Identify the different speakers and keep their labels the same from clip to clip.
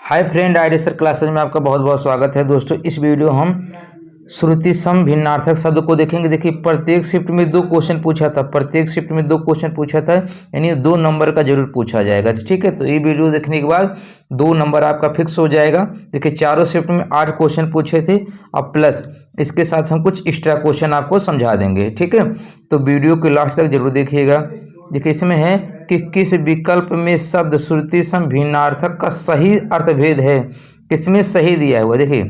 Speaker 1: Hi friend, ID sir classes में आपका बहुत बहुत स्वागत है। दोस्तों, इस वीडियो हम श्रुति सम भिन्नार्थक शब्द को देखेंगे। देखिए, प्रत्येक शिफ्ट में दो क्वेश्चन पूछा था, यानी 2 नंबर का जरूर पूछा जाएगा। ठीक है, तो ये वीडियो देखने के बाद 2 नंबर आपका फिक्स हो जाएगा। देखिए, चारों शिफ्ट में 8 क्वेश्चन पूछे थे, अब प्लस इसके साथ हम कुछ एक्स्ट्रा क्वेश्चन आपको समझा देंगे। ठीक है, तो वीडियो के लास्ट तक जरूर देखिएगा। देखिए, इसमें है कि किस विकल्प में शब्द श्रुति सम भिन्नार्थक का सही अर्थभेद है। किसमें सही दिया हुआ, देखिए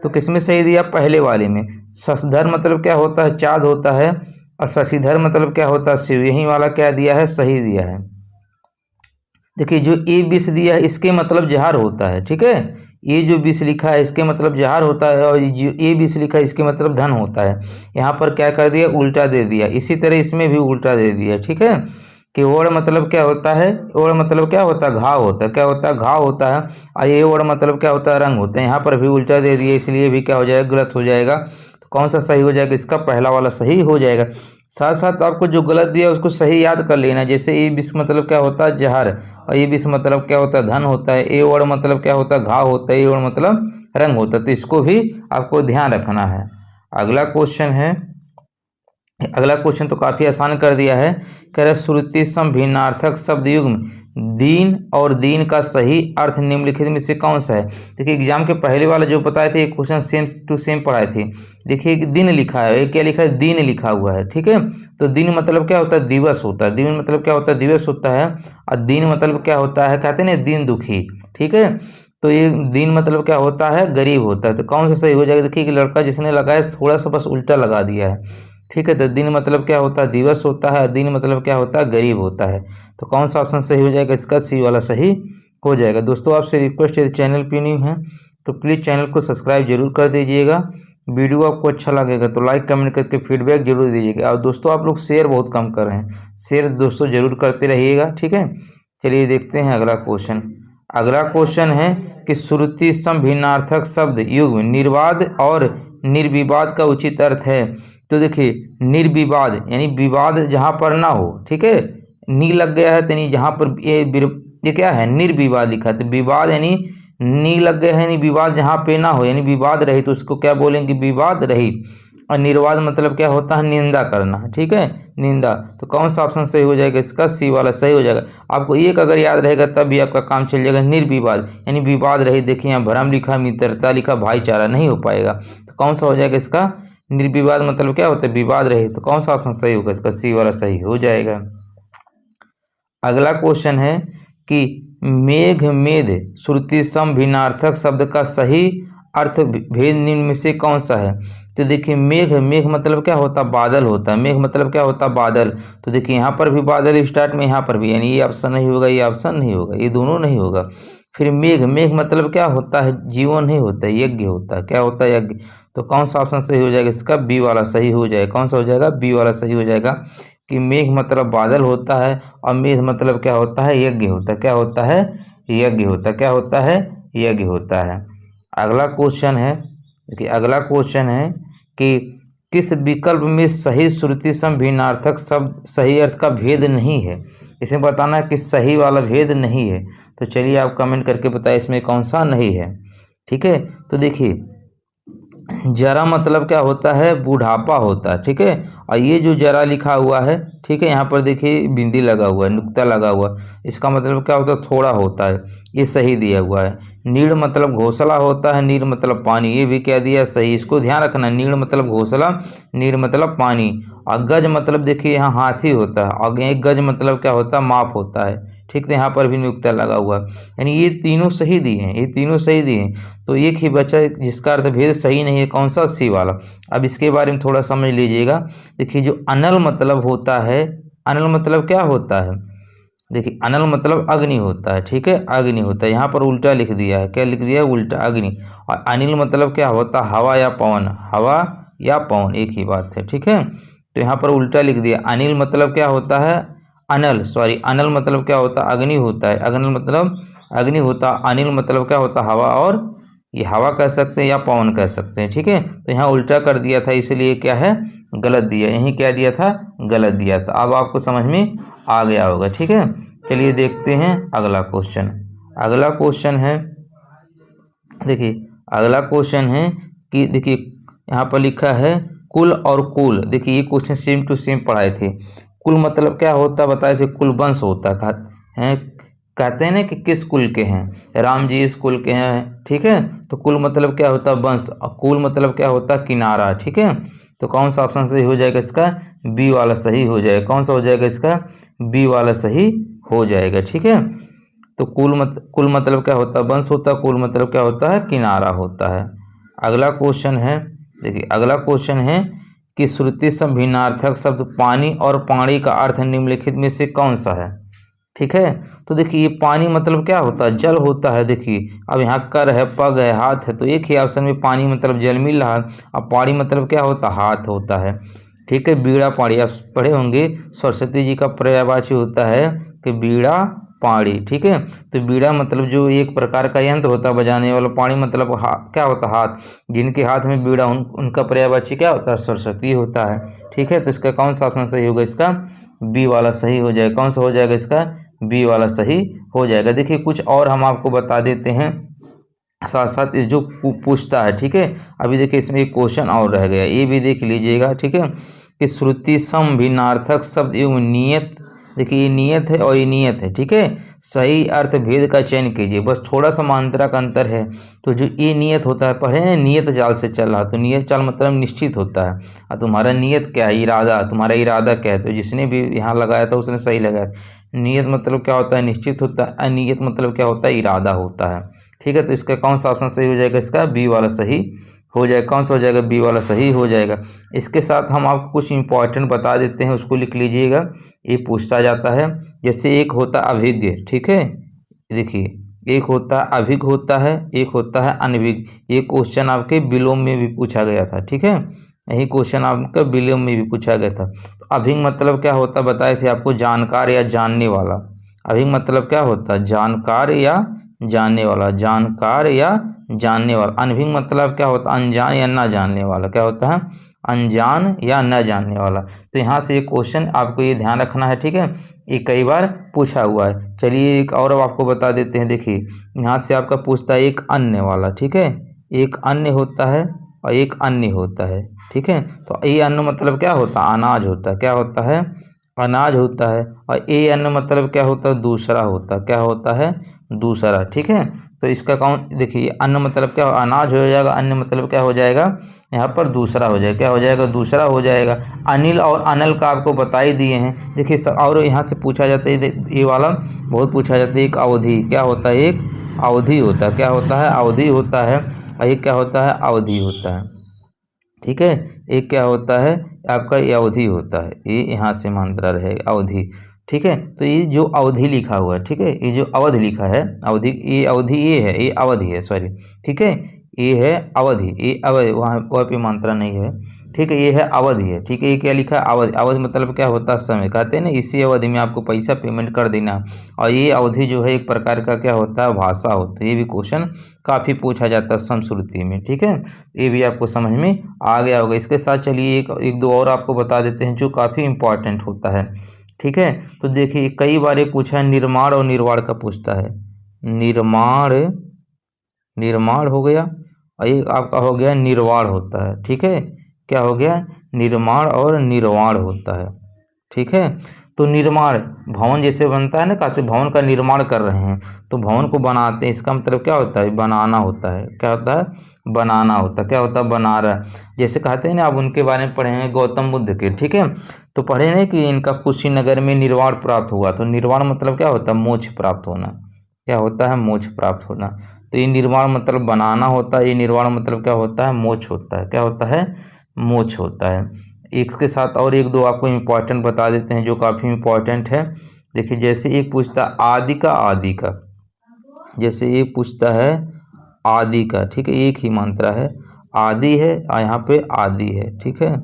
Speaker 1: तो किसमें सही दिया, पहले वाले में। शशधर मतलब क्या होता है, चाँद होता है, और शशिधर मतलब क्या होता है, शिव। यही वाला क्या दिया है, सही दिया है। देखिए, जो ए 20 दिया है इसके मतलब जहर होता है। ठीक है, ये जो 20 लिखा है इसके मतलब जहर होता है, और जो ए 20 लिखा है इसके मतलब धन होता है। यहाँ पर क्या कर दिया, उल्टा दे दिया। इसी तरह इसमें भी उल्टा दे दिया। ठीक है, कि ओड़ मतलब क्या होता है, ओड़ मतलब क्या होता है, घाव होता है। क्या होता है, घाव होता है। और ये ओड़ मतलब क्या होता है, रंग होता है। यहाँ पर भी उल्टा दे दिया, इसलिए भी क्या हो जाएगा, गलत हो जाएगा। तो कौन सा सही हो जाएगा, इसका पहला वाला सही हो जाएगा। साथ साथ आपको जो गलत दिया उसको सही याद कर लेना। जैसे ए 20 मतलब क्या होता है, जहर, और ए 20 मतलब क्या होता है, धन होता है। ए ओड़ मतलब क्या होता है, घाव होता है। ए ओड़ मतलब रंग होता है। तो इसको भी आपको ध्यान रखना है। अगला क्वेश्चन तो काफ़ी आसान कर दिया है। कह रहे श्रुति सम भिन्नार्थक शब्द युग्म दीन और दीन का सही अर्थ निम्नलिखित में से कौन सा है। देखिए, एग्जाम के पहले वाला जो बताए थे, एक क्वेश्चन सेम टू सेम पढ़ाए थे। देखिए, एक दिन लिखा है, एक क्या लिखा है, दीन लिखा हुआ है। ठीक है, तो दिन मतलब क्या होता है, दिवस होता है। दिन मतलब क्या होता है, दिवस होता है। और दीन मतलब क्या होता है, कहते हैं ना, दीन दुखी। ठीक है, तो ये दिन मतलब क्या होता है, गरीब होता है। तो कौन सा सही हो जाएगा, देखिए कि लड़का जिसने लगाया थोड़ा सा बस उल्टा लगा दिया है। ठीक है, तो दिन मतलब क्या होता है, दिवस होता है। दिन मतलब क्या होता है, गरीब होता है। तो कौन सा ऑप्शन सही हो जाएगा, इसका सी वाला सही हो जाएगा। दोस्तों, आपसे रिक्वेस्ट है, चैनल पे न्यू है तो प्लीज़ चैनल को सब्सक्राइब जरूर कर दीजिएगा। वीडियो आपको अच्छा लगेगा तो लाइक कमेंट करके फीडबैक जरूर दीजिएगा। और दोस्तों, आप लोग शेयर बहुत कम कर रहे हैं, शेयर दोस्तों जरूर करते रहिएगा। ठीक है, चलिए देखते हैं अगला क्वेश्चन है कि श्रुति सम भिन्नार्थक शब्द युग्म निर्वाद और निर्विवाद का उचित अर्थ है। तो देखिए, निर्विवाद यानी विवाद जहाँ पर ना हो। ठीक है, नी लग गया है, तो नहीं, जहाँ पर ये क्या है, निर्विवाद लिखा है। तो विवाद यानी नी लग गया है, यानी विवाद जहाँ पे ना हो, यानी विवाद रहित, तो उसको क्या बोलेंगे, विवाद रहित। और निर्वाद मतलब क्या होता है, निंदा करना। ठीक है, निंदा। तो कौन सा ऑप्शन सही हो जाएगा, इसका सी वाला सही हो जाएगा। आपको एक अगर याद रहेगा तब भी आपका काम चल जाएगा। निर्विवाद यानी विवाद रहित। देखिए, यहाँ भ्रम लिखा, मित्रता लिखा, भाईचारा, नहीं हो पाएगा। तो कौन सा हो जाएगा, इसका निर्विवाद मतलब क्या होता है, विवाद रहित। तो कौन सा ऑप्शन सही होगा, इसका सी वाला सही हो जाएगा। अगला क्वेश्चन है कि मेघ मेध श्रुति सम भिन्नार्थक शब्द का सही अर्थ भेद निम्न में से कौन सा है। तो देखिए, मेघ मतलब क्या होता है, बादल होता है। मेघ मतलब क्या होता है, बादल। तो देखिए, यहाँ पर भी बादल स्टार्ट में, यहाँ पर भी, यानी ये ऑप्शन नहीं होगा, ये ऑप्शन नहीं होगा, ये दोनों नहीं होगा। फिर मेघ मतलब क्या होता है, जीवन नहीं होता है, यज्ञ होता है। क्या होता है, यज्ञ। तो कौन सा ऑप्शन सही हो जाएगा, इसका बी वाला सही हो जाएगा। कौन सा हो जाएगा, बी वाला सही हो जाएगा कि मेघ मतलब बादल होता है, और मेघ मतलब क्या होता है, यज्ञ होता है। क्या होता है, यज्ञ होता है। क्या होता है, यज्ञ होता है। अगला क्वेश्चन है, देखिए अगला क्वेश्चन है कि किस विकल्प में सही श्रुति सम भिन्नार्थक शब्द सही अर्थ का भेद नहीं है। इसमें बताना है कि सही वाला भेद नहीं है। तो चलिए आप कमेंट करके बताइए इसमें कौन सा नहीं है। ठीक है, तो देखिए, जरा मतलब क्या होता है, बुढ़ापा होता है। ठीक है, और ये जो जरा लिखा हुआ है, ठीक है, यहाँ पर देखिए बिंदी लगा हुआ है, नुक्ता लगा हुआ, इसका मतलब क्या होता है, थोड़ा होता है। ये सही दिया हुआ है। नीड़ मतलब घोंसला होता है, नीर मतलब पानी, ये भी क्या दिया, सही। इसको ध्यान रखना, नीड़ मतलब घोंसला, नीर मतलब पानी। और गज मतलब देखिए यहाँ हाथी होता है, और एक गज मतलब क्या होता है, माप होता है। ठीक है, यहाँ पर भी नुक्ता लगा हुआ है, यानी ये तीनों सही दिए हैं, ये तीनों सही दिए हैं। तो एक ही बचा जिसका अर्थ भेद सही नहीं है, कौन सा, सी वाला। अब इसके बारे में थोड़ा समझ लीजिएगा। देखिए, जो अनल मतलब होता है, अनल मतलब क्या होता है, देखिए अनल मतलब अग्नि होता है। ठीक है, अग्नि होता है। यहाँ पर उल्टा लिख दिया है, क्या लिख दिया है, उल्टा, अग्नि। और अनिल मतलब क्या होता है, हवा या पवन, हवा या पवन एक ही बात है। ठीक है, तो यहाँ पर उल्टा लिख दिया। अनिल मतलब क्या होता है, अनल मतलब क्या होता है, अग्नि होता है। अग्नि मतलब अग्नि होता, अनिल मतलब क्या होता, हवा, और ये हवा कह सकते हैं या पवन कह सकते हैं। ठीक है, तो यहाँ उल्टा कर दिया था, इसलिए क्या है, गलत दिया। यहीं क्या दिया था, गलत दिया था। अब आपको समझ में आ गया होगा। ठीक है, चलिए देखते हैं अगला क्वेश्चन है देखिए अगला क्वेश्चन है कि देखिए यहाँ पर लिखा है कुल और कुल। देखिए ये क्वेश्चन सेम टू सेम पढ़ाए थे। कुल मतलब क्या होता है बताए थे, कुल वंश होता है। कहते हैं ना कि किस कुल के हैं, राम जी इस कुल के हैं, ठीक है। तो कुल मतलब क्या होता है वंश, और कुल मतलब क्या होता है किनारा, ठीक है। तो कौन सा ऑप्शन सही हो जाएगा इसका, बी वाला सही हो जाएगा। कौन सा हो जाएगा इसका, बी वाला सही हो जाएगा, ठीक है। तो कुल मतलब क्या होता है वंश होता है, कुल मतलब क्या होता है किनारा होता है। अगला क्वेश्चन है, देखिए अगला क्वेश्चन है कि श्रुति सम भिन्नार्थक शब्द पानी और पानी का अर्थ निम्नलिखित में से कौन सा है, ठीक है। तो देखिए ये पानी मतलब क्या होता है, जल होता है। देखिए अब यहाँ कर है, पग है, हाथ है, तो एक ही ऑप्शन में पानी मतलब जल मिल रहा है। अब पानी मतलब क्या होता है, हाथ होता है, ठीक है। बीड़ा पाड़ी आप पढ़े होंगे, सरस्वती जी का पर्यायवाची होता है कि बीड़ा पाड़ी, ठीक है। तो बीड़ा मतलब जो एक प्रकार का यंत्र होता है बजाने वाला, पानी मतलब क्या होता है हाथ, जिनके हाथ में बीड़ा उनका पर्यायवाची क्या होता है, सरस्वती होता है, ठीक है। तो इसका कौन सा ऑप्शन सही होगा, इसका बी वाला सही हो जाएगा। कौन सा हो जाएगा इसका, बी वाला सही हो जाएगा। देखिए कुछ और हम आपको बता देते हैं साथ साथ इस जो पूछता है, ठीक है। अभी देखिए इसमें एक क्वेश्चन और रह गया, ये भी देख लीजिएगा, ठीक है। कि श्रुति सम भिन्नार्थक शब्द एवं नियत, देखिए ये नियत है और ये नियत है, ठीक है। सही अर्थ भेद का चयन कीजिए, बस थोड़ा सा मात्रा का अंतर है। तो जो ये नियत होता है, पहले नियत चाल से चल रहा, तो नियत चाल मतलब निश्चित होता है। और तुम्हारा नियत क्या है, इरादा, तुम्हारा इरादा क्या है। तो जिसने भी यहाँ लगाया था उसने सही लगाया। नियत मतलब क्या होता है, निश्चित होता है। अनियत मतलब क्या होता है, इरादा होता है, ठीक है। तो इसका कौन सा ऑप्शन सही हो जाएगा, इसका बी वाला सही हो जाएगा। कौन सा हो जाएगा, बी वाला सही हो जाएगा। इसके साथ हम आपको कुछ इंपॉर्टेंट बता देते हैं, उसको लिख लीजिएगा, ये पूछता जाता है। जैसे एक होता अभिज्ञ, ठीक है। देखिए एक होता अभिज्ञ होता है, एक होता है अनभिज्ञ। ये क्वेश्चन आपके विलोम में भी पूछा गया था, ठीक है। यही क्वेश्चन आपका विलोम में भी पूछा गया था। तो अभिज्ञ मतलब क्या होता बताए थे आपको, जानकार या जानने वाला। अभिज्ञ मतलब क्या होता है, जानकार या जानने वाला, जानकार या जानने वाला। अनभिज्ञ मतलब क्या होता है, अनजान या न जानने वाला। क्या होता है, अनजान या न जानने वाला। तो यहाँ से एक क्वेश्चन आपको ये ध्यान रखना है, ठीक है। ये कई बार पूछा हुआ है। चलिए एक और आपको बता देते हैं। देखिए यहाँ से आपका पूछता है एक अन्य वाला, ठीक है। एक अन्य होता है और एक अन्य होता है, ठीक है। तो ये अन्न मतलब क्या होता है, अनाज होता है। क्या होता है, अनाज होता है। और ये अन्न मतलब क्या होता है, दूसरा होता है। क्या होता है, दूसरा, ठीक है। तो इसका कौन, देखिए अन्न मतलब क्या, अनाज हो जाएगा, अन्न मतलब क्या हो जाएगा, यहाँ पर दूसरा हो जाएगा। क्या हो जाएगा, दूसरा हो जाएगा। अनिल और अनल का आपको बता ही दिए हैं। देखिए और यहाँ से पूछा जाता है, ये वाला बहुत पूछा जाता है, एक अवधि क्या होता है, एक अवधि होता है। क्या होता है, अवधि होता है। और एक क्या होता है, अवधि होता है, ठीक है। एक क्या होता है आपका, ये अवधि होता है। ये यहाँ से मंत्रा रहेगा अवधि, ठीक है। तो ये जो अवधि लिखा हुआ है, ठीक है, ये जो अवधि लिखा है अवधि, ये अवधि ये है, ये अवधि है, सॉरी, ठीक है। ये है अवधि, ये अवधि, वहाँ पे मंत्रा नहीं है, ठीक है। ये है अवधि है, ठीक है। ये क्या लिखा है, अवधि। अवधि मतलब क्या होता है, समय। कहते हैं ना इसी अवधि में आपको पैसा पेमेंट कर देना। और ये अवधि जो है एक प्रकार का क्या होता है, भाषा होता है। ये भी क्वेश्चन काफ़ी पूछा जाता है समश्रुति में, ठीक है। ये भी आपको समझ में आ गया होगा। इसके साथ चलिए एक दो और आपको बता देते हैं जो काफ़ी इंपॉर्टेंट होता है, ठीक है। तो देखिए कई बार ये पूछा है, निर्माण और निर्वाण का पूछता है। निर्माण, निर्माण हो गया, और एक आपका हो गया निर्वाण होता है, ठीक है। क्या हो गया, निर्माण और निर्वाण होता है, ठीक है। तो निर्माण भवन जैसे बनता है ना, कहते भवन का निर्माण कर रहे हैं, तो भवन को बनाते हैं, इसका मतलब क्या होता है, बनाना होता है। क्या होता है, बनाना होता है। क्या होता है, बना रहा है। जैसे कहते हैं ना, आप उनके बारे में पढ़े हैं गौतम बुद्ध के, ठीक है। तो पढ़े नहीं कि इनका कुशीनगर में निर्वाण प्राप्त हुआ। तो निर्वाण मतलब क्या होता है, मोक्ष प्राप्त होना। क्या होता है, मोक्ष प्राप्त होना। तो ये निर्वाण मतलब बनाना होता है, ये निर्वाण मतलब क्या होता है, मोक्ष होता है। क्या होता है, मोक्ष होता है। इसके साथ और एक दो आपको इम्पोर्टेंट बता देते हैं जो काफ़ी इम्पोर्टेंट है। देखिए जैसे एक पूछता आदि का, आदि का, जैसे एक पूछता है आदि का, ठीक है। एक ही मात्रा है, आदि है और यहाँ पे आदि है, ठीक है।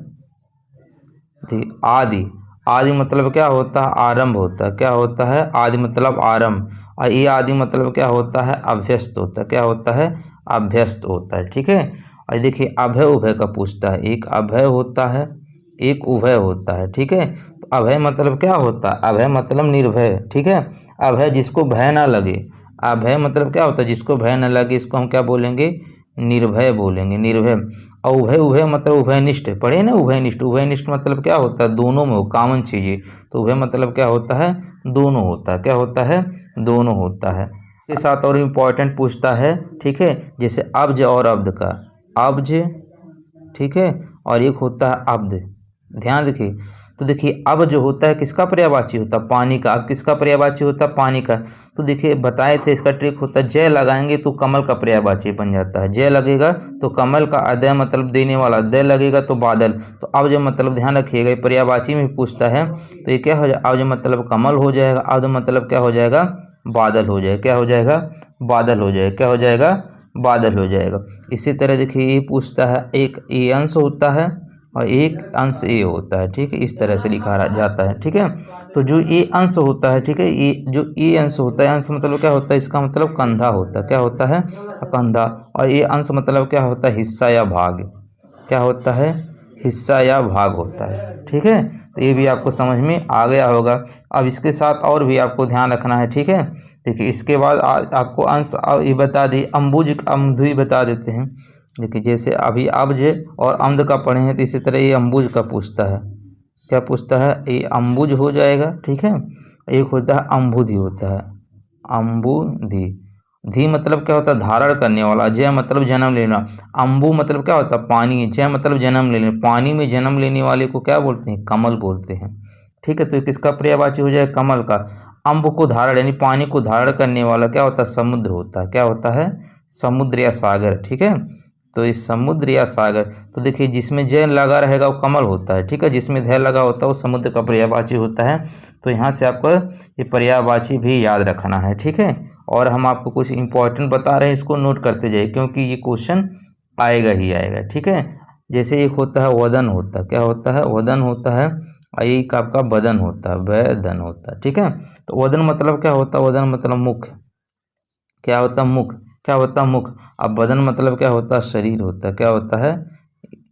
Speaker 1: ठीक, आदि, आदि मतलब क्या होता है, आरंभ होता है। क्या होता है, आदि मतलब आरंभ। और ये आदि मतलब क्या होता है, अभ्यस्त होता है। क्या होता है, अभ्यस्त होता है, ठीक है। और देखिए अभय उभय का पूछता है। एक अभय होता है, एक उभय होता है, ठीक है। तो अभय मतलब क्या होता है, अभय मतलब निर्भय, ठीक है। अभय जिसको भय ना लगे, अभय मतलब क्या होता है, जिसको भय न लगे, इसको हम क्या बोलेंगे, निर्भय बोलेंगे, निर्भय। और उभय, उभय मतलब उभयनिष्ठ, पढ़े ना उभयनिष्ठ, उभयनिष्ठ मतलब क्या होता है, दोनों में हो, कॉमन चीज़ें। तो उभय मतलब क्या होता है, दोनों होता है, क्या होता है, दोनों होता है। इसके साथ और इम्पॉर्टेंट पूछता है, ठीक है, जैसे अब्ज और अब्द का, अब्ज, ठीक है, और एक होता है अब्द, ध्यान रखिए। तो देखिए अब जो होता है किसका पर्यायवाची होता है, पानी का। अब किसका पर्यायवाची होता है, पानी का। तो देखिए बताए थे, इसका ट्रिक होता है, जय लगाएंगे तो कमल का पर्यायवाची बन जाता है, जय लगेगा तो कमल का, अदय मतलब देने वाला, दय लगेगा तो बादल। तो अब जो मतलब ध्यान रखिएगा, पर्यायवाची में पूछता है तो ये क्या हो जाए, अब जो मतलब कमल हो जाएगा, अब जो मतलब क्या हो जाएगा, बादल हो जाएगा, क्या हो जाएगा, बादल हो जाएगा, क्या हो जाएगा, बादल हो जाएगा। इसी तरह देखिए ये पूछता है, एक ए अंश होता है और एक अंश ए होता है, ठीक है, इस तरह से लिखा जाता है, ठीक है। तो जो ए अंश होता है, ठीक है, ये जो ए अंश होता है, अंश मतलब क्या होता है, इसका मतलब कंधा होता है, क्या होता है, कंधा। और ये अंश मतलब क्या होता है, हिस्सा या भाग, क्या होता है, हिस्सा या भाग होता है, ठीक है। तो ये भी आपको समझ में आ गया होगा। अब इसके साथ और भी आपको ध्यान रखना है, ठीक है। देखिए इसके बाद आपको अंश ये बता दी, अम्बुज अमधुई बता देते हैं। देखिए जैसे अभी अब्ज और अम्द का पढ़े हैं, तो इसी तरह ये अम्बुज का पूछता है, क्या पूछता है, ये अम्बुज हो जाएगा, ठीक है। एक होता है अम्बुधि होता है, अम्बुधि। धी मतलब क्या होता है, धारण करने वाला। जय मतलब जन्म लेना। अम्बु मतलब क्या होता है, पानी। जय मतलब जन्म लेने, पानी में जन्म लेने वाले को क्या बोलते हैं, कमल बोलते हैं, ठीक है। तो किसका पर्यायवाची हो जाए, कमल का। अम्ब को धारण यानी पानी को धारण करने वाला क्या होता है, समुद्र होता है, क्या होता है, समुद्र या सागर, ठीक है। तो इस समुद्र या सागर, तो देखिए जिसमें जय लगा रहेगा वो कमल होता है, ठीक है, जिसमें धय लगा होता है वो समुद्र का पर्यायवाची होता है। तो यहाँ से आपको ये पर्यायवाची भी याद रखना है, ठीक है। और हम आपको कुछ इंपॉर्टेंट बता रहे हैं, इसको नोट करते जाइए, क्योंकि ये क्वेश्चन आएगा ही आएगा, ठीक है। जैसे एक होता है वदन होता है, क्या होता है, वदन होता है। और एक आपका बदन होता है, वदन होता है, ठीक है। तो वदन मतलब क्या होता है, वदन मतलब मुख, क्या होता है, मुख, क्या होता है, मुख। अब बदन मतलब क्या होता है, शरीर होता है, क्या होता है,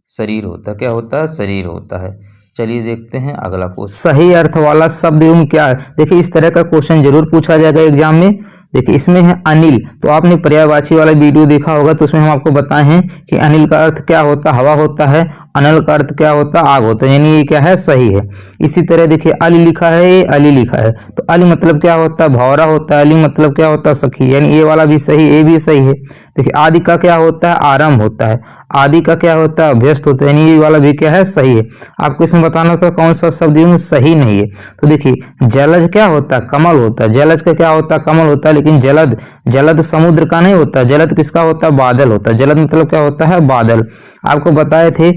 Speaker 1: शरीर होता है, क्या होता है, शरीर होता है। चलिए देखते हैं अगला क्वेश्चन, सही अर्थ वाला शब्द युग्म क्या है। देखिए इस तरह का क्वेश्चन जरूर पूछा जाएगा एग्जाम में। देखिए इसमें है अनिल, तो आपने पर्यायवाची वाला वीडियो देखा होगा, तो उसमें हम आपको बताए हैं कि अनिल का अर्थ क्या होता है, हवा होता है। अनल का अर्थ क्या होता है, आग होता है, यानी ये क्या है, सही है। इसी तरह देखिए अली लिखा है, ये अली लिखा है, तो अली मतलब क्या होता है, भौरा होता है। अली मतलब क्या होता है, सखी, यानी ये वाला भी सही, ये भी सही है। देखिए आदि का क्या होता है, आरंभ होता है। आदि का क्या होता है, अभ्यस्त होता है, यानी ये वाला भी क्या है, सही है। आपको इसमें बताना था कौन सा शब्द युग्म सही नहीं है। तो देखिए जलज क्या होता है, कमल होता है। जलज का क्या होता है, कमल होता है। लेकिन जलद, जलद समुद्र का नहीं होता, जलद किसका होता है, बादल होता है। जलद मतलब क्या होता है, बादल। आपको बताए थे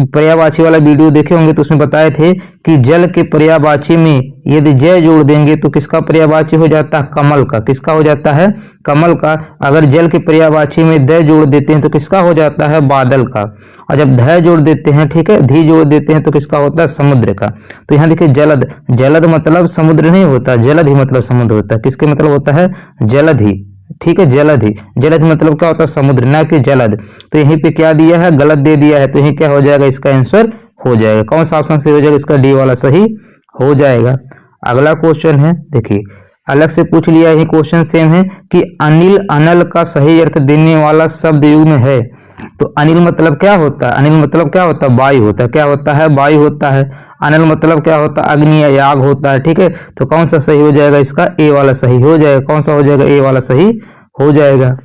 Speaker 1: पर्यायवाची वाला वीडियो देखे होंगे, तो उसमें बताए थे कि जल के पर्यायवाची में यदि जय जोड़ देंगे तो किसका पर्यायवाची हो जाता है, कमल का। किसका हो जाता है, कमल का। अगर जल के पर्यायवाची में दय जोड़ देते हैं तो किसका हो जाता है, बादल का। और जब धय जोड़ देते हैं, ठीक है, धी जोड़ देते हैं तो किसका होता है, समुद्र का। तो यहाँ देखिए जलद, जलद मतलब समुद्र नहीं होता, जलद ही मतलब समुद्र होता है। किसके मतलब होता है, जलद ही, ठीक है, जलद ही। जलद मतलब क्या होता है, समुद्र, ना कि जलद। तो यहीं पे क्या दिया है, गलत दे दिया है, तो यहीं क्या हो जाएगा, इसका आंसर हो जाएगा, कौन सा ऑप्शन सही हो जाएगा, इसका डी वाला सही हो जाएगा। अगला क्वेश्चन है, देखिए अलग से पूछ लिया, यही क्वेश्चन सेम है कि अनिल अनल का सही अर्थ देने वाला शब्द युग्म है। तो अनिल मतलब क्या होता है, अनिल मतलब क्या होता है, वायु होता है, क्या होता है, वायु होता है। अनल मतलब क्या होता है, अग्नि या आग होता है, ठीक है। तो कौन सा सही हो जाएगा, इसका ए वाला सही हो जाएगा। कौन सा हो जाएगा, ए वाला सही हो जाएगा।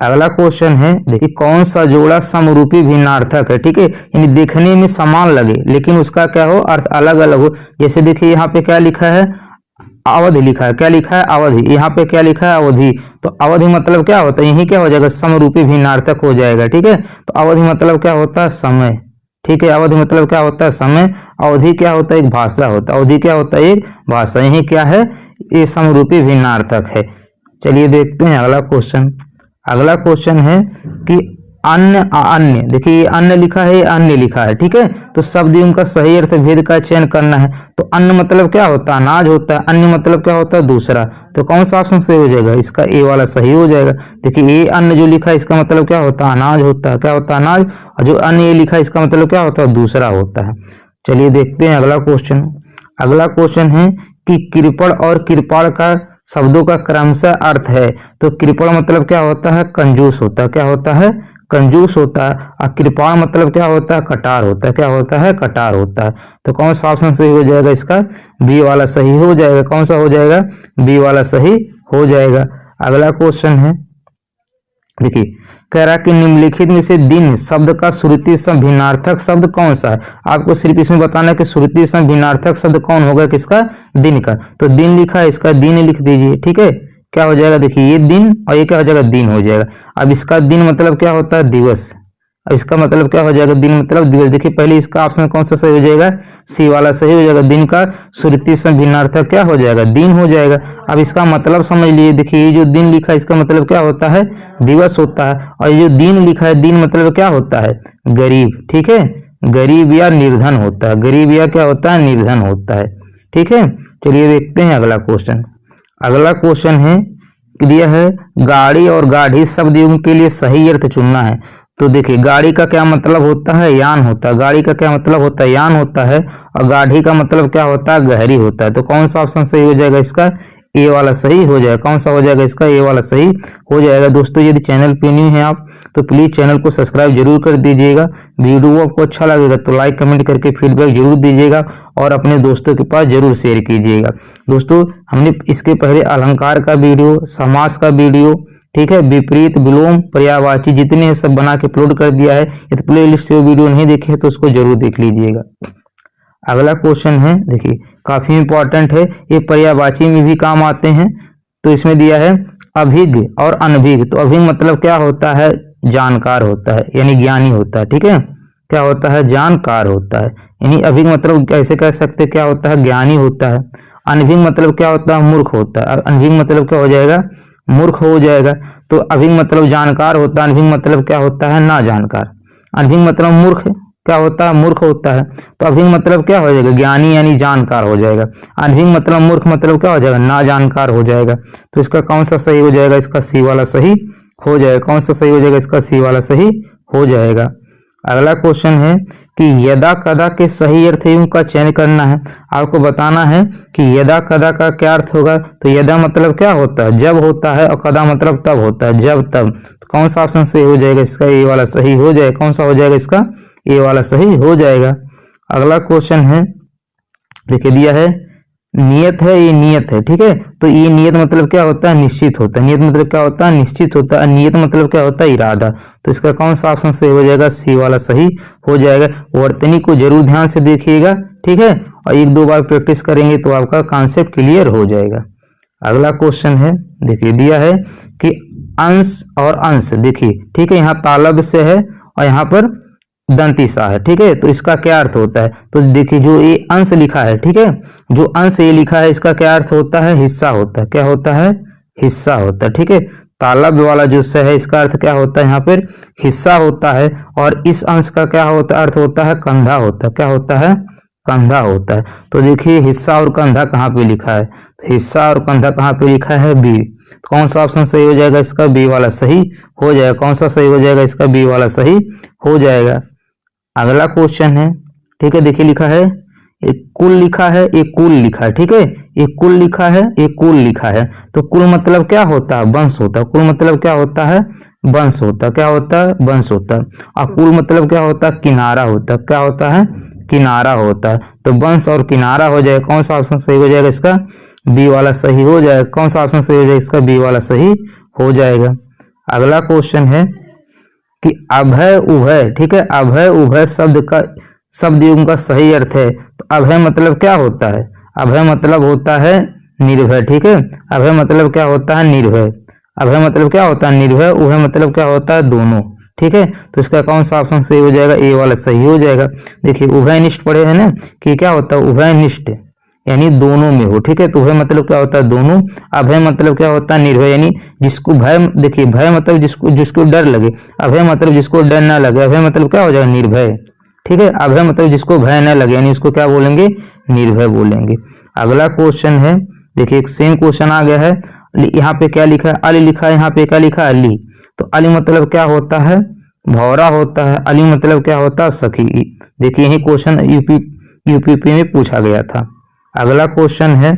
Speaker 1: अगला क्वेश्चन है, देखिए कौन सा जोड़ा समरूपी भिन्नार्थक है, ठीक है, यानी देखने में समान लगे लेकिन उसका क्या हो, अर्थ अलग अलग हो। जैसे देखिए यहाँ पे क्या लिखा है, अवधि लिखा है, क्या लिखा है, अवधि। यहाँ पे क्या लिखा है, अवधि। तो अवधि मतलब क्या होता है, यही क्या हो जाएगा, समरूपी भिन्नार्थक हो जाएगा, ठीक है। तो अवधि मतलब क्या होता है, समय, ठीक है। अवधि मतलब क्या होता है, समय। अवधि क्या होता है, एक भाषा होता है। अवधि क्या होता है, एक भाषा। यही क्या है, ये समरूपी भिन्नार्थक है। चलिए देखते हैं अगला क्वेश्चन। अगला क्वेश्चन है कि अन्य अन्य, देखिए ये अन्य लिखा है, ये अन्य लिखा है, ठीक है। तो शब्द युग्म का सही अर्थ भेद का चयन करना है। तो अन्न मतलब क्या होता है, अनाज होता है। अन्य मतलब क्या होता है, दूसरा। तो कौन सा ऑप्शन सही हो जाएगा, इसका ए वाला सही हो जाएगा। देखिए ये अन्न जो लिखा है इसका मतलब क्या होता है, अनाज होता है, क्या होता है, अनाज। और जो अन्य ये लिखा है इसका मतलब क्या होता है, दूसरा होता है। चलिए देखते हैं अगला क्वेश्चन। अगला क्वेश्चन है कि कृपण और कृपाण का शब्दों का क्रमशः अर्थ है। तो कृपण मतलब क्या होता है? कंजूस होता है। क्या होता है? कंजूस होता है। और कृपाण मतलब क्या होता है? कटार होता है। क्या होता है? कटार होता है। तो कौन सा ऑप्शन सही हो जाएगा इसका? बी वाला सही हो जाएगा। कौन सा हो जाएगा? बी वाला सही हो जाएगा। अगला क्वेश्चन है, देखिए कह रहा कि निम्नलिखित में से दिन शब्द का श्रुति सम भिन्नार्थक शब्द कौन सा है? आपको सिर्फ इसमें बताना है कि श्रुति सम भिन्नार्थक शब्द कौन होगा किसका? दिन का। तो दिन लिखा है, इसका दिन लिख दीजिए। ठीक है, क्या हो जाएगा? देखिए ये दिन और ये क्या हो जाएगा? दिन हो जाएगा। अब इसका दिन मतलब क्या होता है? दिवस। अब इसका मतलब क्या हो जाएगा? दिन मतलब दिवस। देखिए पहले इसका ऑप्शन कौन सा सही हो जाएगा? सी वाला सही हो जाएगा। दिन का श्रुति सम भिन्नार्थक क्या हो जाएगा? दिन हो जाएगा। अब इसका मतलब समझ लीजिए, देखिए ये जो दिन लिखा है इसका मतलब क्या होता है? दिवस होता है। और ये जो दिन लिखा है, दिन मतलब क्या होता है? गरीब। ठीक है, गरीब या निर्धन होता है। गरीब या क्या होता है? निर्धन होता है। ठीक है, चलिए देखते हैं अगला क्वेश्चन। अगला क्वेश्चन है, दिया है गाड़ी और गाढ़ी शब्द युग्म के लिए सही अर्थ चुनना है। तो देखिए गाड़ी का क्या मतलब होता है? यान होता है। गाड़ी का क्या मतलब होता है? यान होता है। और गाढ़ी का मतलब क्या होता है? गहरी होता है। तो कौन सा ऑप्शन सही हो जाएगा इसका? ए वाला सही हो जाएगा। कौन सा हो जाएगा इसका? ए वाला सही हो जाएगा। दोस्तों यदि चैनल पे न्यू है आप तो प्लीज चैनल को सब्सक्राइब जरूर कर दीजिएगा। वीडियो आपको अच्छा लगेगा तो लाइक कमेंट करके फीडबैक जरूर दीजिएगा और अपने दोस्तों के पास जरूर शेयर कीजिएगा। दोस्तों हमने इसके पहले अलंकार का वीडियो, समास का वीडियो, ठीक है, विपरीत, विलोम, पर्यायवाची जितने हैं सब बना के अपलोड कर दिया है। यदि प्ले लिस्ट से वो वीडियो नहीं देखे तो उसको जरूर देख लीजिएगा। अगला क्वेश्चन है, देखिए काफी इंपॉर्टेंट है, ये पर्यायवाची में भी काम आते हैं। तो इसमें दिया है अभिज्ञ और अनभिज्ञ। तो अभिज्ञ मतलब क्या होता है? जानकार होता है, यानी ज्ञानी होता है। ठीक है, क्या होता है? जानकार होता है। यानी अभिज्ञ मतलब कैसे कह सकते हैं? क्या होता है? ज्ञानी होता है। अनभिज्ञ मतलब क्या होता है? मूर्ख होता है। अनभिज्ञ मतलब क्या हो जाएगा? मूर्ख हो जाएगा। तो अभिज्ञ मतलब जानकार होता है, अनभिज्ञ मतलब क्या होता है? ना जानकार। अनभिज्ञ मतलब मूर्ख क्या होता है? मूर्ख होता है। तो अभिज्ञ मतलब क्या हो जाएगा? ज्ञानी यानी जानकार हो जाएगा। अनभिज्ञ मतलब मूर्ख मतलब क्या हो जाएगा? ना जानकार हो जाएगा। तो इसका कौन सा सही हो जाएगा? इसका सी वाला सही हो जाएगा। कौन सा सही हो जाएगा? इसका सी वाला सही हो जाएगा। अगला क्वेश्चन है कि यदा कदा के सही अर्थ युग्म का चयन करना है। आपको बताना है कि यदा कदा का क्या अर्थ होगा। तो यदा मतलब क्या होता है? जब होता है। और कदा मतलब तब होता है, जब तब। तो कौन सा ऑप्शन सही हो जाएगा? इसका ए वाला सही हो जाएगा। कौन सा हो जाएगा? इसका ए वाला सही हो जाएगा। अगला क्वेश्चन है, देखिए दिया है नियत है, ये नियत है। ठीक है, तो ये नियत मतलब क्या होता है? निश्चित होता है। नियत मतलब क्या होता है? निश्चित होता है। नियत मतलब क्या होता है? इरादा। तो इसका कौन सा ऑप्शन सही हो जाएगा? सी वाला सही हो जाएगा। वर्तनी को जरूर ध्यान से देखिएगा। ठीक है, और एक दो बार प्रैक्टिस करेंगे तो आपका कॉन्सेप्ट क्लियर हो जाएगा। अगला क्वेश्चन है, देखिए दिया है कि अंश और अंश। देखिए ठीक है, यहाँ तालब से है और यहाँ पर दंतिसा है। ठीक है, तो इसका क्या अर्थ होता है? तो देखिए जो ये अंश लिखा है, ठीक है, जो अंश ये लिखा है इसका क्या अर्थ होता है? हिस्सा होता है। क्या होता है? हिस्सा होता है। ठीक है, तालब वाला जो से है इसका अर्थ क्या होता है? यहाँ पर हिस्सा होता है। और इस अंश का क्या होता है? अर्थ होता है कंधा होता है। क्या होता है? कंधा होता है। तो देखिए हिस्सा और कंधा कहाँ पे लिखा है? तो हिस्सा और कंधा कहाँ पे लिखा है? बी। कौन सा ऑप्शन सही हो जाएगा? इसका बी वाला सही हो जाएगा। कौन सा सही हो जाएगा? इसका बी वाला सही हो जाएगा। अगला क्वेश्चन है, ठीक है, देखिए लिखा है एक कुल लिखा है, एक कुल लिखा है। ठीक है, एक कुल लिखा है, एक कुल लिखा है। तो कुल मतलब क्या होता है? वंश होता है। कुल मतलब क्या होता है? वंश होता है। क्या होता है? वंश होता है। और कुल मतलब क्या होता है? किनारा होता है। क्या होता है? किनारा होता है। तो वंश और किनारा हो जाएगा। कौन सा ऑप्शन सही हो जाएगा? इसका बी वाला सही हो जाएगा। कौन सा ऑप्शन सही हो जाएगा? इसका बी वाला सही हो जाएगा। अगला क्वेश्चन है कि अभय उभय। ठीक है, अभय उभय शब्द युग्म का सही अर्थ है। तो अभय मतलब क्या होता है? अभय मतलब होता है निर्भय। ठीक है, अभय मतलब क्या होता है? निर्भय। अभय मतलब क्या होता है? निर्भय। उभय मतलब क्या होता है? दोनों। ठीक है, तो इसका कौन सा ऑप्शन सही हो जाएगा? ए वाला सही हो जाएगा। देखिए उभयनिष्ठ पढ़े हैं ना कि क्या होता है? उभयनिष्ठ यानी दोनों में हो। ठीक है, तो उभय मतलब क्या होता है? दोनों। अभय मतलब क्या होता है? निर्भय यानी जिसको भय, देखिए भय मतलब जिसको डर लगे। अभय मतलब जिसको डर ना लगे। अभय मतलब क्या हो जाएगा? निर्भय। ठीक है, अभय मतलब जिसको भय न लगे यानी उसको क्या बोलेंगे? निर्भय बोलेंगे। अगला क्वेश्चन है, देखिए एक सेम क्वेश्चन आ गया है। यहाँ पे क्या लिखा है? अली लिखा है। यहाँ पे क्या लिखा है? अली। तो अली मतलब क्या होता है? भौरा होता है। अली मतलब क्या होता है? सखी। देखिए यही क्वेश्चन यूपीपी में पूछा गया था। अगला क्वेश्चन है,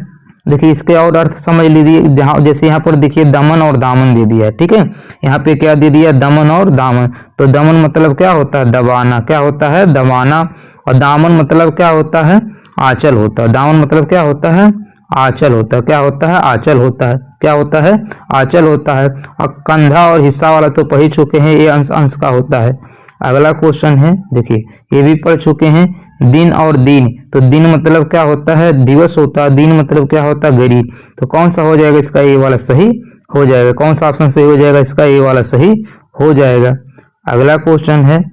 Speaker 1: देखिए इसके और अर्थ समझ लीजिए, जहाँ जैसे यहाँ पर देखिए दमन और दामन दे दिया है, ठीक है। यहाँ पे क्या दे दिया, दमन और दामन। तो दमन मतलब क्या होता है, दबाना, क्या होता है, दबाना। और दामन मतलब क्या होता है, आंचल होता है। दामन मतलब क्या होता है, आंचल होता है। क्या होता है, आंचल होता है। क्या होता है, आंचल होता है। और कंधा और हिस्सा वाला तो पढ़ ही चुके हैं, ये अंश अंश का होता है। अगला क्वेश्चन है, देखिए ये भी पढ़ चुके हैं, दिन और दीन। तो दिन मतलब क्या होता है, दिवस होता है। दिन मतलब क्या होता है, गरीब। तो कौन सा हो जाएगा इसका, ये वाला सही हो जाएगा। कौन सा ऑप्शन सही हो जाएगा इसका, ये वाला सही हो जाएगा। अगला क्वेश्चन है,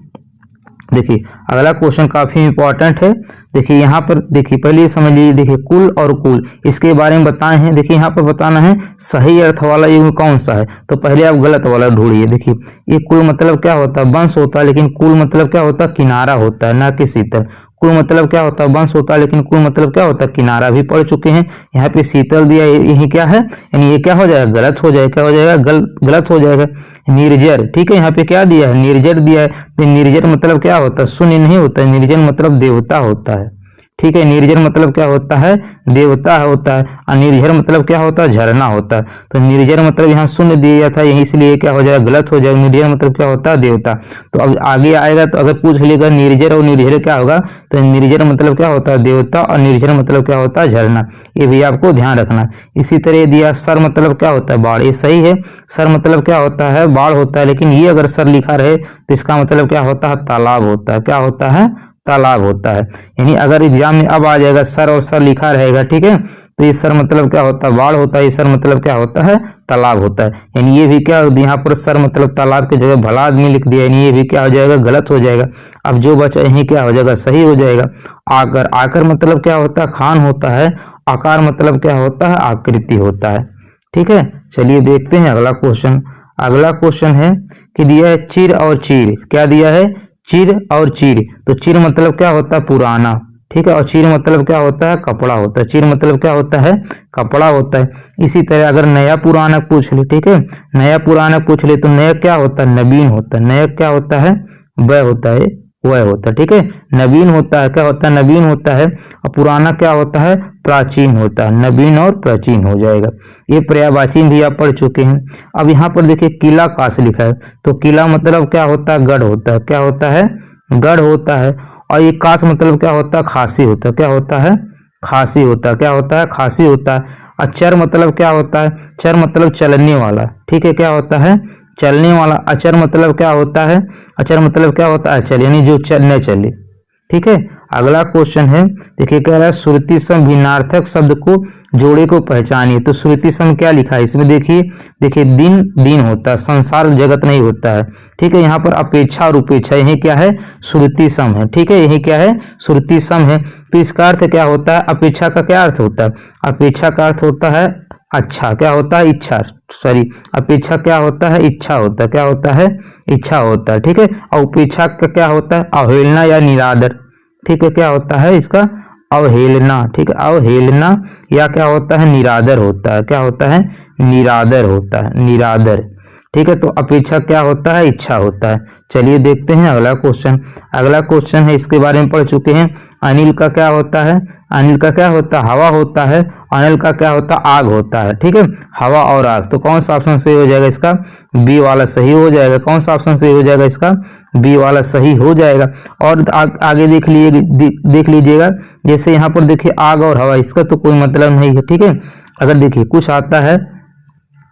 Speaker 1: देखिए अगला क्वेश्चन काफी इंपॉर्टेंट है। देखिए यहाँ पर देखिए पहले ये समझ लीजिए, देखिए कुल और कुल इसके बारे में बताए हैं। देखिए यहाँ पर बताना है सही अर्थ वाला युग्म कौन सा है। तो पहले आप गलत वाला ढूंढिए। देखिए ये कुल मतलब क्या होता है, वंश होता है, लेकिन कुल मतलब क्या होता है, किनारा होता है, ना कि शीतल। कुल मतलब क्या होता है, वंश होता है, लेकिन कुल मतलब क्या होता है, किनारा। भी पढ़ चुके हैं। यहाँ पे शीतल दिया, यही क्या है, यानी ये क्या हो जाएगा, गलत हो जाएगा। क्या हो जाएगा, गलत हो जाएगा। निर्जर, ठीक है। यहाँ पे क्या दिया है, निर्जर दिया है। तो निर्जर मतलब क्या होता है, शून्य नहीं होता है। निर्जर मतलब देवता होता है, ठीक है। निर्जर मतलब क्या होता है, देवता होता है। और निर्जर मतलब क्या होता है, झरना होता है। तो निर्जर मतलब यहाँ शून्य दिया था, यही इसलिए क्या हो जाएगा, गलत हो जाएगा। निर्जर मतलब क्या होता है, देवता। तो अब आगे आएगा, तो अगर पूछ लेगा निर्जर और निर्जर क्या होगा, तो निर्जर मतलब क्या होता है, देवता। और निर्जर मतलब क्या होता है, झरना। ये भी आपको ध्यान रखना। इसी तरह दिया सर मतलब क्या होता है, बाढ़। ये सही है। सर मतलब क्या होता है, बाढ़ होता है, लेकिन ये अगर सर लिखा रहे तो इसका मतलब क्या होता है, तालाब होता है। क्या होता है, तालाब होता है। यानी अगर एग्जाम में अब आ जाएगा सर और सर लिखा रहेगा, ठीक है, तो ये सर मतलब क्या होता है, बाढ़ होता है। ये सर मतलब क्या होता है, तालाब होता है। यानी ये भी क्या, यहाँ पर सर मतलब तालाब की जगह भला आदमी लिख दिया, यानी ये भी क्या हो जाएगा, गलत हो जाएगा। अब जो बचा यही क्या हो जाएगा, सही हो जाएगा। आकर, आकर मतलब क्या होता है, खान होता है। आकार मतलब क्या होता है, आकृति होता है, ठीक है। चलिए देखते हैं अगला क्वेश्चन। अगला क्वेश्चन है कि दिया है चिर और चीर। क्या दिया है, चिर और चीर। तो चिर मतलब क्या होता है, पुराना, ठीक है। और चीर मतलब क्या होता है, कपड़ा होता है। चीर मतलब क्या होता है, कपड़ा होता है। इसी तरह अगर नया पुराना पूछ ले, ठीक है, नया पुराना पूछ ले, तो नया क्या होता है, नवीन होता है। नया क्या होता है, वह होता है, वह होता है, ठीक है। नवीन होता है, क्या होता है, नवीन होता है। और पुराना क्या होता है, प्राचीन होता है। नवीन और प्राचीन हो जाएगा। ये पर्यायवाची भी आप पढ़ चुके हैं। अब यहाँ पर देखिए किला काश लिखा है। तो किला मतलब क्या होता है, गढ़ होता है। क्या होता है, गढ़ होता है। और ये काश मतलब क्या होता है, खासी होता है। क्या होता है, खासी होता है। क्या होता है, खासी होता है। और चर मतलब क्या होता है, चर मतलब चलने वाला, ठीक है। क्या होता है, चलने वाला। अचर मतलब क्या होता है, अचर मतलब क्या होता है, अचल, यानी जो न चले, ठीक है। अगला क्वेश्चन है, देखिए कह रहा है श्रुति सम भिन्नार्थक शब्द को जोड़े को पहचानिए। तो श्रुति सम क्या लिखा है इसमें, देखिए देखिए दिन दिन होता है, संसार जगत नहीं होता है, ठीक है। यहाँ पर अपेक्षा और उपेक्षा, यही क्या है, श्रुति सम है, ठीक है। यही क्या है, श्रुति सम है। तो इसका अर्थ क्या होता है, अपेक्षा का क्या अर्थ होता है, अपेक्षा का अर्थ होता है अच्छा। क्या होता है, इच्छा, सॉरी, अपेक्षा क्या होता है, इच्छा होता है। क्या होता है, इच्छा होता है, ठीक है। और उपेक्षा का क्या होता है, अवहेलना या निरादर, ठीक है। क्या होता है इसका, अवहेलना, ठीक है, अवहेलना। या क्या होता है, निरादर होता है। क्या होता है, निरादर होता है, निरादर, ठीक है। तो अपेक्षा क्या होता है, इच्छा होता है। चलिए देखते हैं अगला क्वेश्चन। अगला क्वेश्चन है, इसके बारे में पढ़ चुके हैं। अनिल का क्या होता है, अनिल का क्या होता है, हवा होता है। अनिल का क्या होता है, आग होता है, ठीक है। हवा और आग। तो कौन सा ऑप्शन सही हो जाएगा इसका, बी वाला सही हो जाएगा। कौन सा ऑप्शन सही हो जाएगा इसका, बी वाला सही हो जाएगा। और आगे देख लीजिएगा, जैसे यहाँ पर देखिए आग और हवा, इसका तो कोई मतलब नहीं है, ठीक है। अगर देखिए कुछ आता है,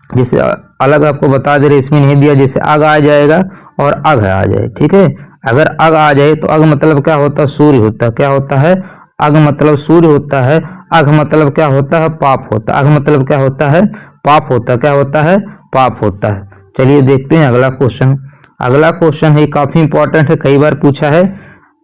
Speaker 1: जैसे अलग आपको बता दे रहे, इसमें नहीं दिया, जैसे आग आ जाएगा और अघ आ जाए, ठीक है। अगर अघ आ जाए तो अघ मतलब क्या होता है, सूर्य होता है। क्या होता है, अघ मतलब सूर्य होता है। अघ मतलब क्या होता है, पाप होता है। अघ मतलब क्या होता है, पाप होता है। क्या होता है, पाप होता है। चलिए देखते हैं अगला क्वेश्चन। अगला क्वेश्चन है, काफी इंपॉर्टेंट है, कई बार पूछा है,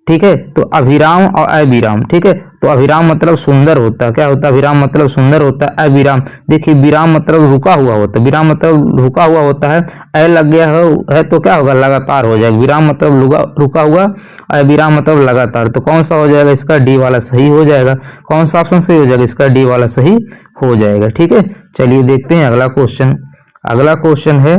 Speaker 1: ठीक है। तो अभिराम और अविराम, ठीक है। तो अभिराम मतलब सुंदर होता है। क्या होता है, अभिराम मतलब सुंदर होता है। अविराम, देखिए विराम मतलब रुका हुआ होता है। विराम मतलब रुका हुआ होता है। अ लग गया है तो क्या होगा, लगातार हो जाएगा। विराम मतलब रुका हुआ, अविराम मतलब लगातार। तो कौन सा हो जाएगा इसका, डी वाला सही हो जाएगा। कौन सा ऑप्शन सही हो जाएगा इसका, डी वाला सही हो जाएगा, ठीक है। चलिए देखते हैं अगला क्वेश्चन। अगला क्वेश्चन है,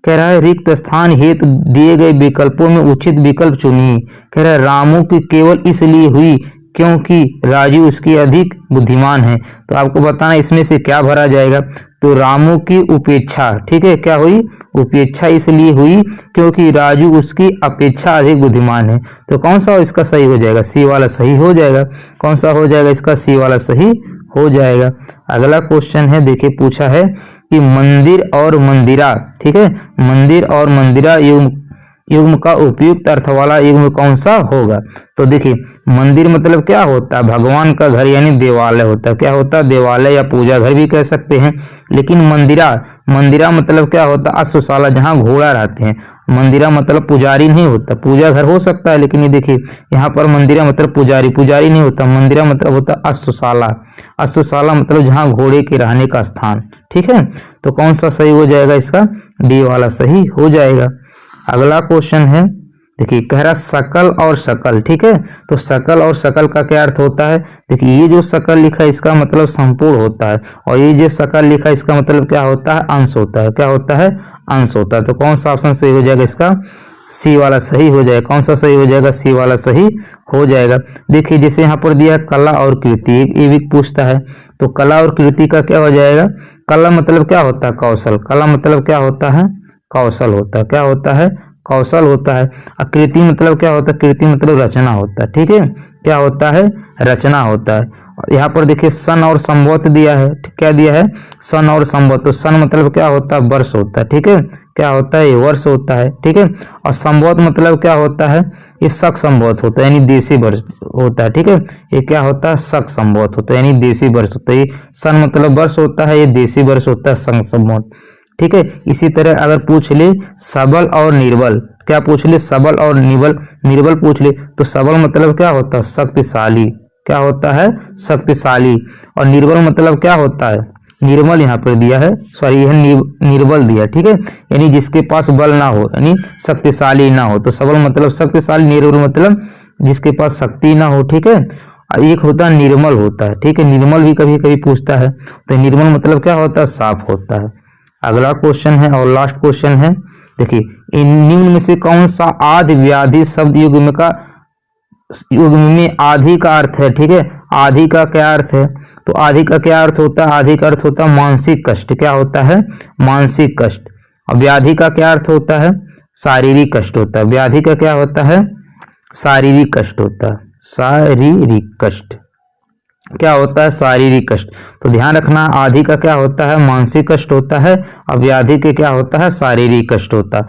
Speaker 1: कह रहा है रिक्त स्थान हेतु दिए गए विकल्पों में उचित विकल्प चुनिए। कह रहा है रामू की केवल इसलिए हुई क्योंकि राजू उसकी अधिक बुद्धिमान है। तो आपको बताना इसमें से क्या भरा जाएगा। तो रामू की उपेक्षा, ठीक है, क्या हुई, उपेक्षा इसलिए हुई क्योंकि राजू उसकी अपेक्षा अधिक बुद्धिमान है। तो कौन सा इसका सही हो जाएगा, सी वाला सही हो जाएगा। कौन सा हो जाएगा इसका, सी वाला सही हो जाएगा। अगला क्वेश्चन है, देखिए पूछा है कि मंदिर और मंदिरा, ठीक है, मंदिर और मंदिरा युग्म का उपयुक्त अर्थ वाला युग्म कौन सा होगा। तो देखिए मंदिर मतलब क्या होता है, भगवान का घर यानी देवालय होता है। क्या होता है, देवालय या पूजा घर भी कह सकते हैं। लेकिन मंदिरा, मंदिरा मतलब क्या होता है, अश्वशाला, जहाँ घोड़ा रहते हैं। मंदिरा मतलब पुजारी नहीं होता, पूजा घर हो सकता है, लेकिन ये देखिए यहाँ पर मंदिरा मतलब पुजारी, पुजारी नहीं होता। मंदिरा मतलब होता अश्वशाला, अश्वशाला मतलब जहाँ घोड़े के रहने का स्थान, ठीक है। तो कौन सा सही हो जाएगा इसका, डी वाला सही हो जाएगा। अगला क्वेश्चन है, देखिए कह रहा सकल और सकल, ठीक है। तो सकल और सकल का क्या अर्थ होता है। देखिए ये जो सकल लिखा है इसका मतलब संपूर्ण होता है, और ये जो सकल लिखा है इसका मतलब क्या होता है, अंश होता है। क्या होता है, अंश होता है। तो कौन सा ऑप्शन सही हो जाएगा इसका, सी वाला सही हो जाएगा। कौन सा सही हो जाएगा, सी वाला सही हो जाएगा। देखिए जैसे यहाँ पर दिया कला और कृति, ये भी पूछता है। तो कला और कृति का क्या हो जाएगा, कला मतलब क्या होता है, कौशल। कला मतलब क्या होता है, कौशल होता है। क्या होता है, कौशल होता है। कृति मतलब क्या होता है, कृति मतलब रचना होता है, ठीक है। क्या होता है, रचना होता है। यहाँ पर देखिए सन और संवत दिया है, क्या दिया है, सन और संवत। तो सन मतलब क्या होता है, वर्ष होता है, ठीक है। क्या होता है, ये वर्ष होता है, ठीक है। और संवत मतलब क्या होता है, ये शक संवत होता है, यानी देशी वर्ष होता है, ठीक है। ये क्या होता है, शक संवत होता है, यानी देशी वर्ष होता है। ये सन मतलब वर्ष होता है, ये देशी वर्ष होता है, शक संवत, ठीक है। इसी तरह अगर पूछ ले सबल और निर्बल, क्या पूछ ले, सबल और निर्बल, निर्बल पूछ ले तो सबल मतलब क्या होता है, शक्तिशाली। क्या होता है, शक्तिशाली। और निर्बल मतलब क्या होता है, निर्मल यहाँ पर दिया है, सॉरी यह निर्बल दिया, ठीक है, यानी जिसके पास बल ना हो, यानी शक्तिशाली ना हो। तो सबल मतलब शक्तिशाली, निर्बल मतलब जिसके पास शक्ति ना हो, ठीक है। एक होता है निर्मल होता है, ठीक है, निर्मल भी कभी कभी पूछता है। तो निर्मल मतलब क्या होता है, साफ होता है। अगला क्वेश्चन है और लास्ट क्वेश्चन है, देखिए इन निम्न में से कौन सा आदि व्याधि शब्द युग्म का, युग्म में आधि का अर्थ है, ठीक है। आधि का क्या अर्थ है, तो आधि का क्या अर्थ होता है, आधि का अर्थ होता है मानसिक कष्ट। क्या होता है, मानसिक कष्ट। और व्याधि का क्या अर्थ होता है, शारीरिक कष्ट होता है। व्याधि का क्या होता है, शारीरिक कष्ट होता है, शारीरिक कष्ट। क्या होता है, शारीरिक कष्ट। तो ध्यान रखना आधि का क्या होता है, मानसिक कष्ट होता है, और व्याधि के क्या होता है, शारीरिक कष्ट होता है।